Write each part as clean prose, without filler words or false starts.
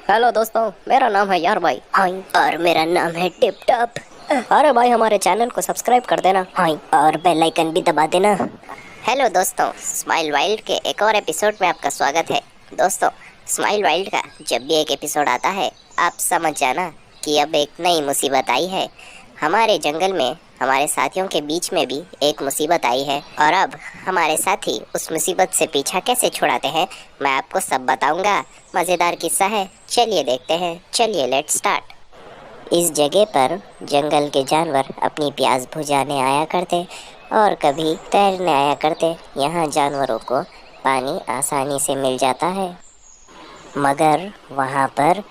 Hello दोस्तों, मेरा नाम है यार भाई। हाय। और मेरा नाम है टिप टॉप। अरे भाई, हमारे चैनल को सब्सक्राइब कर देना। हाय। और बेल आइकन भी दबा देना। हेलो दोस्तों, स्माइल वाइल्ड के एक और एपिसोड में आपका स्वागत है। दोस्तों, स्माइल वाइल्ड का जब भी एक एपिसोड आता है, आप समझ जाना कि अब एक नई मुसीबत आई है। हमारे जंगल में हमारे साथियों के बीच में भी एक मुसीबत आई है, और अब हमारे साथी उस मुसीबत से पीछा कैसे छुड़ाते हैं, मैं आपको सब बताऊंगा। मज़ेदार किस्सा है, चलिए देखते हैं। चलिए लेट्स स्टार्ट। इस जगह पर जंगल के जानवर अपनी प्यास बुझाने आया करते और कभी तैरने आया करते। यहाँ जानवरों को पानी आसानी से मिल जाता है, मगर वहाँ पर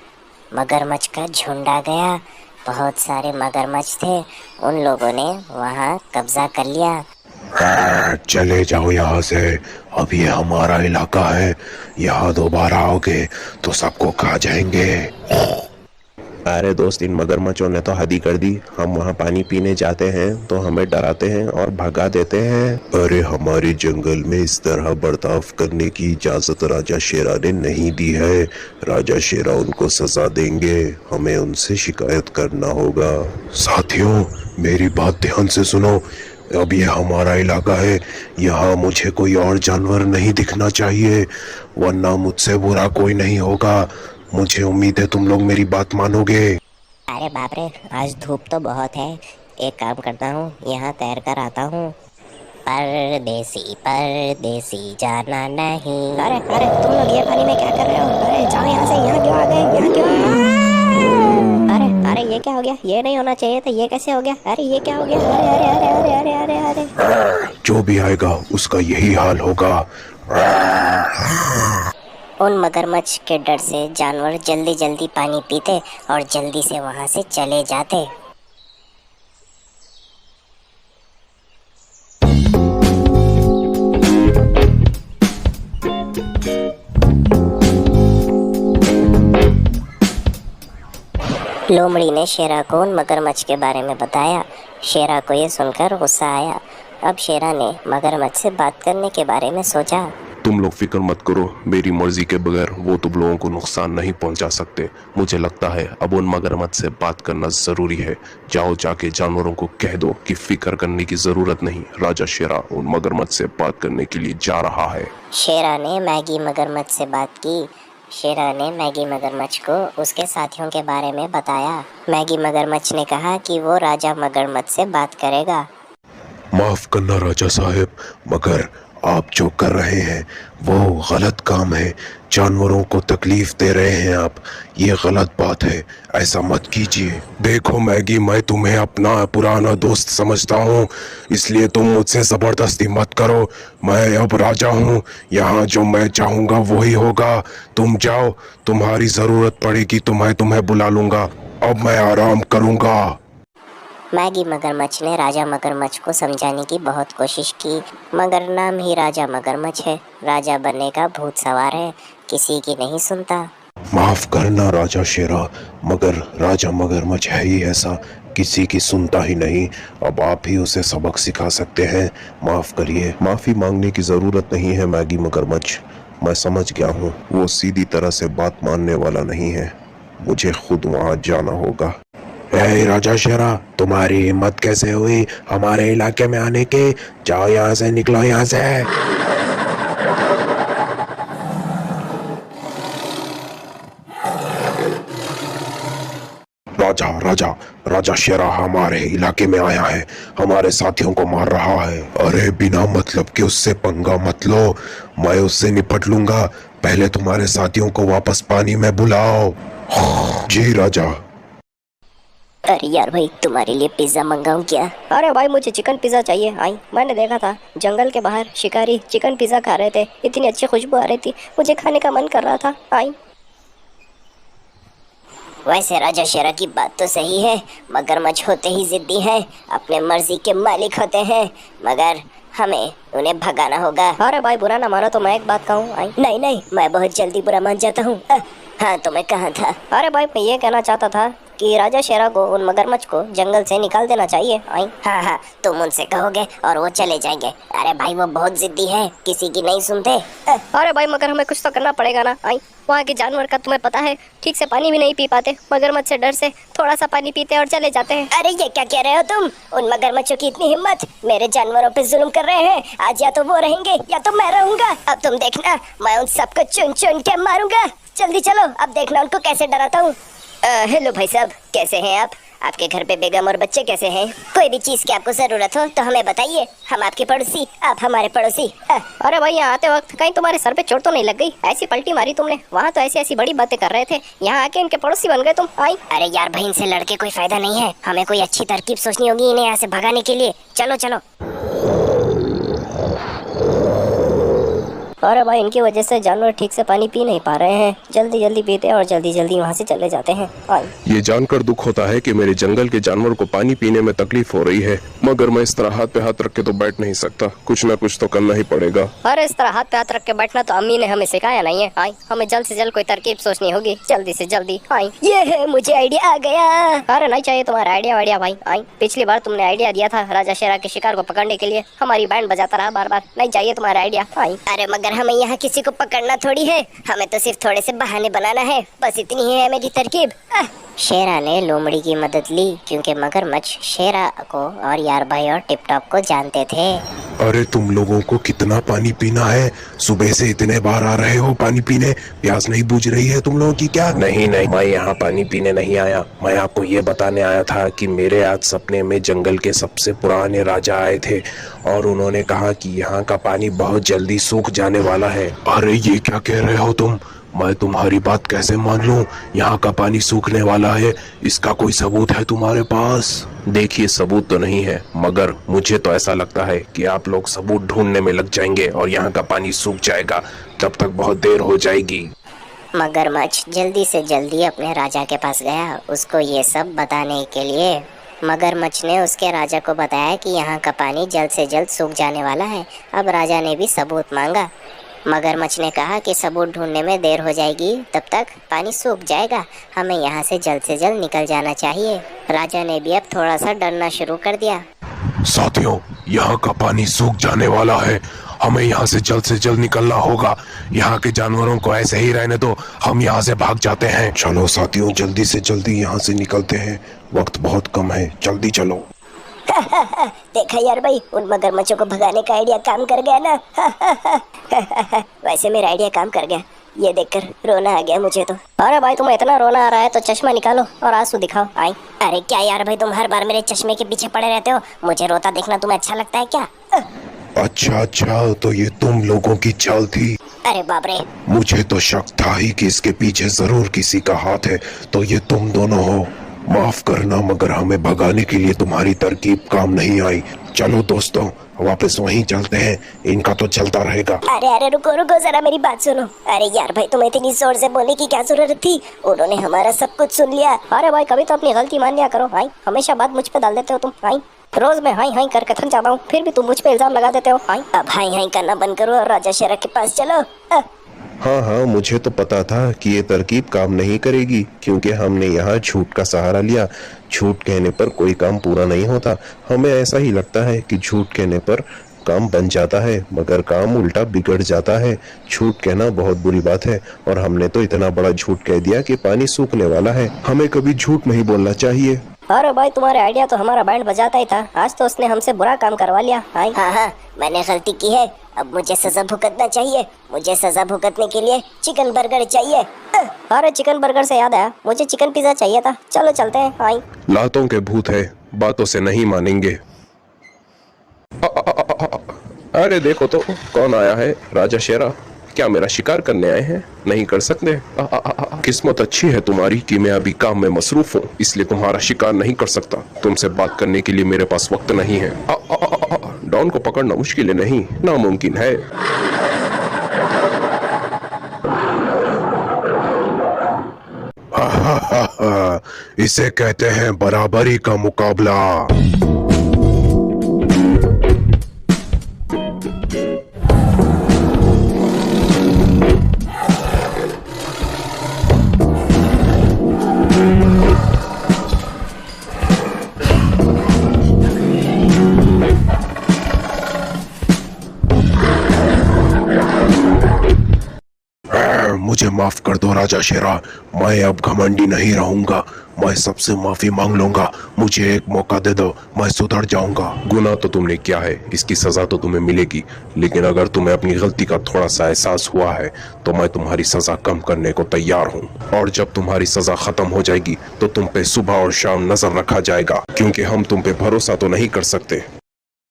मगरमच्छ का झुंड आ गया। बहुत सारे मगरमच्छ थे, उन लोगों ने वहाँ कब्जा कर लिया। चले जाओ यहाँ से, अब ये हमारा इलाका है। यहाँ दोबारा आओगे तो सबको खा जाएंगे। अरे दोस्त, इन मगरमच्छों ने तो हद ही कर दी। हम वहाँ पानी पीने जाते हैं तो हमें डराते हैं और भगा देते हैं। अरे हमारे जंगल में इस तरह बर्ताव करने की इजाजत राजा शेरा ने नहीं दी है। राजा शेरा उनको सजा देंगे, हमें उनसे शिकायत करना होगा। साथियों, मेरी बात ध्यान से सुनो। अब ये हमारा इलाका है, यहाँ मुझे कोई और जानवर नहीं दिखना चाहिए, वरना मुझसे बुरा कोई नहीं होगा। मुझे उम्मीद है तुम लोग मेरी बात मानोगे। अरे बाप रे, आज धूप तो बहुत है। एक काम करता हूँ, यहाँ तैर कर आता हूँ। परदेसी परदेसी जाना नहीं। अरे अरे, तुम लोग ये पानी में क्या कर रहे हो? अरे जाओ यहाँ से। यहाँ क्यों आ गए? यहाँ क्यों? अरे अरे, ये क्या हो गया? ये नहीं होना चाहिए था, ये कैसे हो गया? अरे ये क्या हो गया? अरे अरे अरे अरे अरे अरे अरे। जो भी आएगा उसका यही हाल होगा। उन मगरमच्छ के डर से जानवर जल्दी जल्दी पानी पीते और जल्दी से वहां से चले जाते। लोमड़ी ने शेरा को उन मगरमच्छ के बारे में बताया। शेरा को ये सुनकर गुस्सा आया। अब शेरा ने मगरमच्छ से बात करने के बारे में सोचा। तुम लोग फिक्र मत करो, मेरी मर्जी के बगैर वो तुम लोगों को नुकसान नहीं पहुंचा सकते। मुझे लगता है अब उन मगरमच्छ से बात करना जरूरी है। जाओ, जाके जानवरों को कह दो कि फिक्र करने की जरूरत नहीं, राजा शेरा उन मगरमच्छ से बात करने के लिए जा रहा है। शेरा ने मैगी मगरमच्छ से बात की। शेरा ने मैगी मगरमच्छ को उसके साथियों के बारे में बताया। मैगी मगरमच्छ ने कहा कि वो राजा मगरमच्छ से बात करेगा। माफ करना राजा साहब, मगर आप जो कर रहे हैं वो गलत काम है। जानवरों को तकलीफ दे रहे हैं आप, ये गलत बात है, ऐसा मत कीजिए। देखो मैगी, मैं तुम्हें अपना पुराना दोस्त समझता हूँ, इसलिए तुम मुझसे जबरदस्ती मत करो। मैं अब राजा हूँ, यहाँ जो मैं चाहूँगा वही होगा। तुम जाओ, तुम्हारी जरूरत पड़ेगी तो मैं तुम्हें बुला लूँगा। अब मैं आराम करूँगा। मैगी मगरमच्छ ने राजा मगरमच्छ को समझाने की बहुत कोशिश की, मगर नाम ही राजा मगरमच्छ है। राजा बनने का भूत सवार है, किसी की नहीं सुनता। माफ करना राजा शेरा, मगर राजा मगरमच्छ है ही ऐसा, किसी की सुनता ही नहीं। अब आप ही उसे सबक सिखा सकते हैं, माफ करिए। माफी मांगने की जरूरत नहीं है मैगी मगरमच्छ, मैं समझ गया हूँ। वो सीधी तरह से बात मानने वाला नहीं है, मुझे खुद वहाँ जाना होगा। ए राजा शेरा, तुम्हारी हिम्मत कैसे हुई हमारे इलाके में आने की? जाओ यहाँ से, निकलो यहाँ से। राजा राजा राजा शेरा हमारे इलाके में आया है, हमारे साथियों को मार रहा है। अरे बिना मतलब के उससे पंगा मत लो, मैं उससे निपट लूंगा। पहले तुम्हारे साथियों को वापस पानी में बुलाओ। जी राजा। अरे यार भाई, तुम्हारे लिए पिज्जा मंगाऊं क्या? अरे भाई, मुझे चिकन पिज्जा चाहिए। आई, मैंने देखा था जंगल के बाहर शिकारी चिकन पिज्जा खा रहे थे, इतनी अच्छी खुशबू आ रही थी, मुझे खाने का मन कर रहा था। आई। वैसे राजा शेरा की बात तो सही है, मगरमच्छ होते ही जिद्दी हैं, अपने मर्जी के मालिक होते हैं, मगर हमें उन्हें भगाना होगा। अरे भाई, बुरा ना मानो तो मैं एक बात कहूँ। आई। नहीं नहीं, मैं बहुत जल्दी बुरा मान जाता हूँ। हाँ, तो मैं कहाँ था? अरे भाई, मैं ये कहना चाहता था कि राजा शेरा को उन मगरमच्छ को जंगल से निकाल देना चाहिए। आई हाँ हाँ, तुम उनसे कहोगे और वो चले जाएंगे। अरे भाई वो बहुत जिद्दी है, किसी की नहीं सुनते। अरे भाई मगर हमें कुछ तो करना पड़ेगा ना। आई वहाँ के जानवर का तुम्हें पता है, ठीक से पानी भी नहीं पी पाते। मगरमच्छ से डर से थोड़ा सा पानी पीते और चले जाते हैं। अरे ये क्या कह रहे हो तुम? उन मगरमच्छों की इतनी हिम्मत, मेरे जानवरों पे जुल्म कर रहे हैं। आज या तो वो रहेंगे या तो मैं रहूंगा। अब तुम देखना, मैं उन सबको चुन चुन के मारूंगा। जल्दी चलो, अब देखना उनको कैसे डराता हूँ। हेलो भाई साहब, कैसे हैं आप? आपके घर पे बेगम और बच्चे कैसे हैं? कोई भी चीज की आपको जरूरत हो तो हमें बताइए, हम आपके पड़ोसी, आप हमारे पड़ोसी। अरे भाई यहाँ आते वक्त कहीं तुम्हारे सर पे चोट तो नहीं लग गई? ऐसी पलटी मारी तुमने, वहाँ तो ऐसी ऐसी बड़ी बातें कर रहे थे, यहाँ आके इनके पड़ोसी बन गए तुम। आई अरे यार भाई, इनसे लड़के कोई फायदा नहीं है, हमें कोई अच्छी तरकीब सोचनी होगी इन्हें यहाँ से भगाने के लिए। चलो चलो। अरे भाई इनकी वजह से जानवर ठीक से पानी पी नहीं पा रहे हैं, जल्दी जल्दी पीते हैं और जल्दी जल्दी वहाँ से चले जाते हैं। ये जानकर दुख होता है कि मेरे जंगल के जानवर को पानी पीने में तकलीफ हो रही है, मगर मैं इस तरह हाथ पे हाथ रख के तो बैठ नहीं सकता, कुछ न कुछ तो करना ही पड़ेगा। अरे इस तरह हाथ पे हाथ रख के बैठना तो अम्मी ने हमें सिखाया नहीं है। आई हमें जल्द से जल्द कोई तरकीब सोचनी होगी, जल्दी से जल्दी। आई ये है, मुझे आइडिया आ गया। अरे नहीं चाहिए तुम्हारा आइडिया वाइडिया भाई। आई पिछली बार तुमने आइडिया दिया था राजा शेरा के शिकार को पकड़ने के लिए, हमारी बैंड बजाता रहा बार बार। नहीं चाहिए तुम्हारा आइडिया। आई अरे मगर हमें यहाँ किसी को पकड़ना थोड़ी है, हमें तो सिर्फ थोड़े से बहाने बनाना है, बस इतनी ही है मेरी तरकीब। शेरा ने लोमड़ी की मदद ली क्योंकि मगरमच्छ शेरा को और यार भाई और टिप टॉप को जानते थे। अरे तुम लोगों को कितना पानी पीना है? सुबह से इतने बार आ रहे हो पानी पीने, प्यास नहीं बुझ रही है तुम लोगों की क्या? नहीं नहीं, मैं यहाँ पानी पीने नहीं आया, मैं आपको ये बताने आया था कि मेरे आज सपने में जंगल के सबसे पुराने राजा आए थे और उन्होंने कहा कि यहाँ का पानी बहुत जल्दी सूख जाने वाला है। अरे ये क्या कह रहे हो तुम? मैं तुम्हारी बात कैसे मान लूं? यहाँ का पानी सूखने वाला है, इसका कोई सबूत है तुम्हारे पास? देखिए सबूत तो नहीं है, मगर मुझे तो ऐसा लगता है कि आप लोग सबूत ढूंढने में लग जाएंगे और यहाँ का पानी सूख जाएगा, तब तक बहुत देर हो जाएगी। मगरमच्छ जल्दी से जल्दी अपने राजा के पास गया उसको ये सब बताने के लिए। मगरमच्छ ने उसके राजा को बताया कि यहाँ का पानी जल्द से जल्द सूख जाने वाला है। अब राजा ने भी सबूत मांगा। मगरमच्छ ने कहा कि सबूत ढूंढने में देर हो जाएगी, तब तक पानी सूख जाएगा, हमें यहाँ से जल्द निकल जाना चाहिए। राजा ने भी अब थोड़ा सा डरना शुरू कर दिया। साथियों, यहाँ का पानी सूख जाने वाला है, हमें यहाँ से जल्द निकलना होगा। यहाँ के जानवरों को ऐसे ही रहने दो, हम यहाँ से भाग जाते हैं। चलो साथियों, जल्दी से जल्दी यहाँ से निकलते हैं, वक्त बहुत कम है, जल्दी चलो। देखा यार भाई, उन मगरमच्छों को भगाने का आइडिया काम कर गया ना। वैसे मेरा आइडिया काम कर गया, ये देखकर रोना आ गया मुझे तो। अरे भाई तुम्हें इतना रोना आ रहा है तो चश्मा निकालो और आंसू दिखाओ। आई अरे क्या यार भाई, तुम हर बार मेरे चश्मे के पीछे पड़े रहते हो, मुझे रोता देखना तुम्हें अच्छा लगता है क्या? अच्छा, तो ये तुम लोगों की चाल थी? अरे बाप रे, मुझे तो शक था ही कि इसके पीछे जरूर किसी का हाथ है, तो ये तुम दोनों हो। माफ करना, मगर हमें भगाने के लिए तुम्हारी तरकीब काम नहीं आई। चलो दोस्तों, वापस वहीं चलते हैं, इनका तो चलता रहेगा। अरे रुको जरा मेरी बात सुनो। अरे यार भाई, तुम्हें इतनी जोर से बोलने की क्या जरूरत थी? उन्होंने हमारा सब कुछ सुन लिया। अरे भाई कभी तो अपनी गलती मान लिया करो। भाई हमेशा बात मुझ पे डाल देते हो तुम। भाई रोज मैं हाई हाई करके थक जाता हूँ, फिर भी तुम मुझ पे इल्जाम लगा देते हो। भाई अब हाई हाई करना बंद करो और राजा शेरा के पास चलो। हाँ, मुझे तो पता था कि ये तरकीब काम नहीं करेगी, क्योंकि हमने यहाँ झूठ का सहारा लिया। झूठ कहने पर कोई काम पूरा नहीं होता। हमें ऐसा ही लगता है कि झूठ कहने पर काम बन जाता है, मगर काम उल्टा बिगड़ जाता है। झूठ कहना बहुत बुरी बात है और हमने तो इतना बड़ा झूठ कह दिया कि पानी सूखने वाला है। हमें कभी झूठ नहीं बोलना चाहिए। अरे भाई तुम्हारे आइडिया तो हमारा बैंड बजाता ही था, आज तो उसने हमसे बुरा काम करवा लिया। हाँ, मैंने गलती की है, अब मुझे सजा भुगतना चाहिए। मुझे सजा भुगतने के लिए चिकन बर्गर चाहिए। अरे चिकन बर्गर से याद आया, मुझे चिकन पिज्जा चाहिए था। चलो चलते हैं। आई लातों के भूत है, बातों से नहीं मानेंगे। अरे देखो तो कौन आया है, राजा शेरा। क्या मेरा शिकार करने आए हैं? नहीं कर सकते। किस्मत अच्छी है तुम्हारी कि मैं अभी काम में मसरूफ हूँ, इसलिए तुम्हारा शिकार नहीं कर सकता। तुमसे बात करने के लिए मेरे पास वक्त नहीं है। डॉन को पकड़ना मुश्किल नहीं, नामुमकिन है। इसे कहते हैं बराबरी का मुकाबला। माफ कर दो राजा शेरा, मैं अब घमंडी नहीं रहूंगा। मैं सबसे माफी मांग लूंगा, मुझे एक मौका दे दो, मैं सुधर जाऊंगा। गुनाह तो तुमने किया है, इसकी सजा तो तुम्हें मिलेगी, लेकिन अगर तुम्हें अपनी गलती का थोड़ा सा एहसास हुआ है तो मैं तुम्हारी सजा कम करने को तैयार हूँ। और जब तुम्हारी सजा खत्म हो जाएगी तो तुम पे सुबह और शाम नजर रखा जाएगा, क्योंकि हम तुम पे भरोसा तो नहीं कर सकते।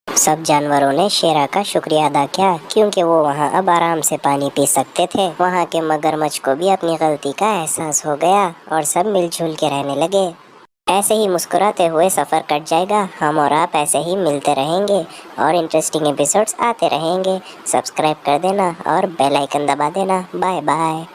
सब जानवरों ने शेरा का शुक्रिया अदा किया, क्योंकि वो वहाँ अब आराम से पानी पी सकते थे। वहाँ के मगरमच्छ को भी अपनी गलती का एहसास हो गया और सब मिलजुल के रहने लगे। ऐसे ही मुस्कुराते हुए सफ़र कट जाएगा। हम और आप ऐसे ही मिलते रहेंगे और इंटरेस्टिंग एपिसोड्स आते रहेंगे। सब्सक्राइब कर देना और बेल आइकन दबा देना। Bye bye.